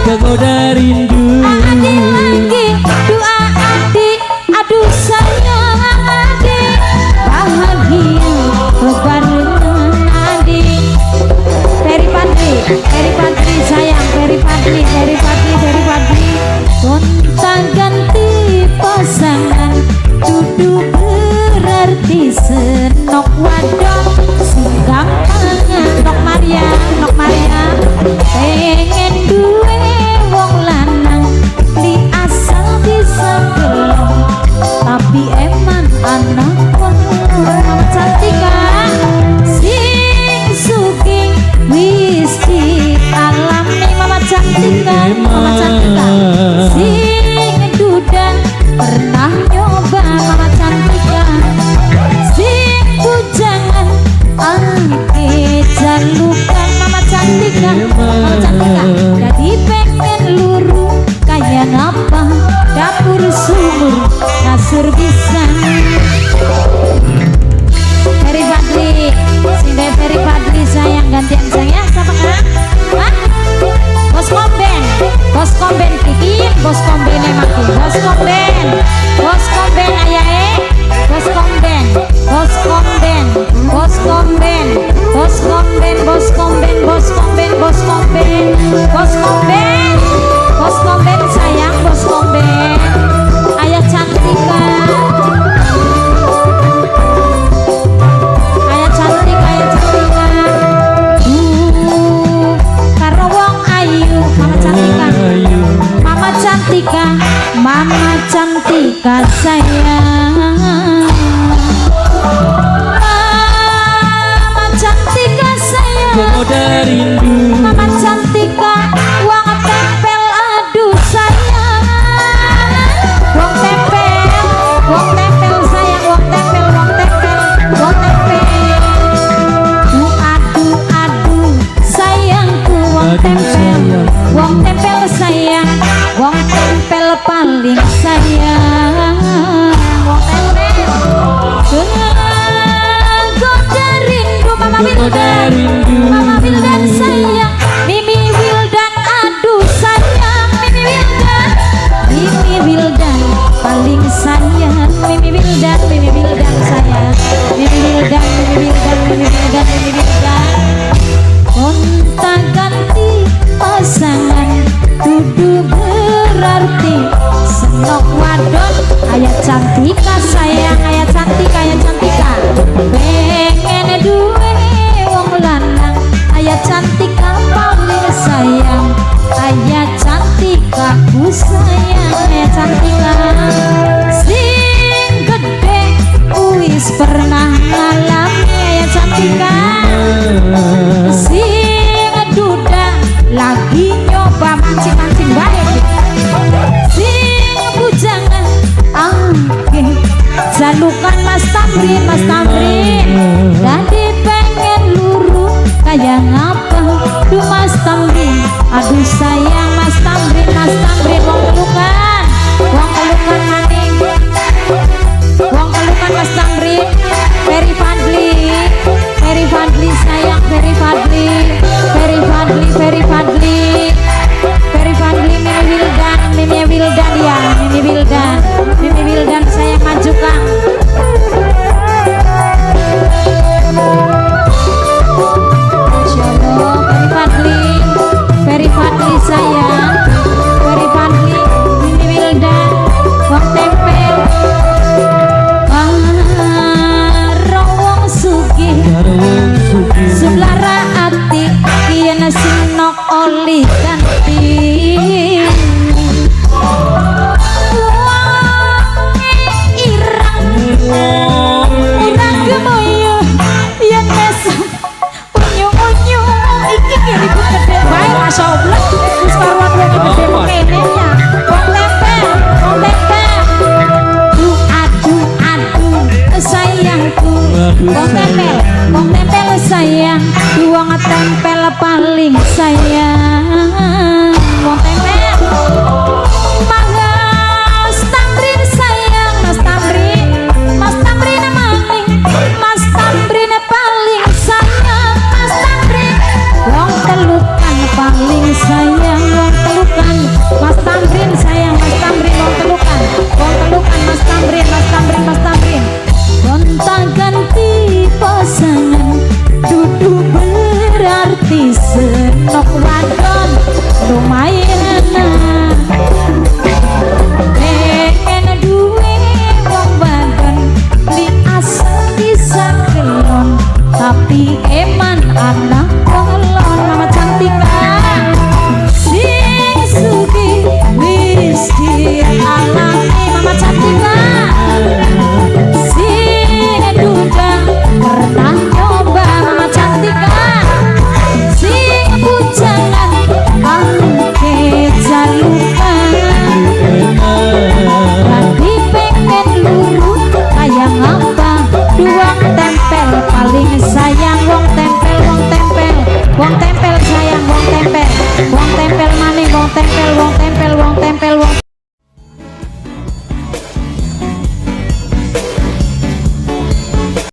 Kegoda rindu adik lagi doa adik aduh sayang adik bahagia bebarengan adik Ferry Fadli sayang Ferry Fadli gonta ganti pasangan duduk berarti senok wadon singgang tangan nok Maria pengen duwe wong lanang li asal bisa gelong tapi eman anak Mama Cantika sing suking wis dialami Mama Cantika sing duda pernah nyoba Mama Cantika sing bujangan ake jalukan Mama Cantika jadi pengen luru kayak ngapa dapur sumur kasur bisa Ferry Fadli sinde Ferry Fadli sayang gantian sayang sama kan hah? Bos komben kikin bos komben makin bos komben ayae bos komben sayang bos komben ayah Cantika karo wong ayu Mama Cantika sayang Mama Cantika sayang Kegoda rindu Mama Cantika wong tempel aduh sayang wong tempel sayang wong tempel aduh sayangku wong tempel sayang wong tempel paling sayang wong tempel goda rindu Mama Wildan sayang Mimi Wildan aduh sayang Mimi Wildan paling sayang Mimi Wildan sayang Mimi Wildan gonta ganti pasangan dudu berarti senok wadon ayah Cantika sayang ayah Cantika pengen duwe wong lanang tempel paling sayang. Wong tempel Mas Tamrin sayang, Mas Tamrin, Mas Tamrin maning, Mas Tamrin paling sayang, Mas Tamrin. Wong telukan paling sayang, wong telukan, Mas Tamrin sayang, Mas Tamrin wong telukan, Mas Tamrin, Mas Tamrin, Mas Tamrin. Gonta ganti pasangan, dudu berarti senok wadon lumayan. Pengen duwe wong wadon li asal bisa kelon, tapi eman anak kolon. Mama Cantika sing sugi wis dialami, Mama Cantika sing duda pernah nyoba, Mama Cantika sing bujangan angke jalukan. Tadi pengen lurus kayak ngapa, duang tempel paling sayang, wong tempel, wong tempel, wong tempel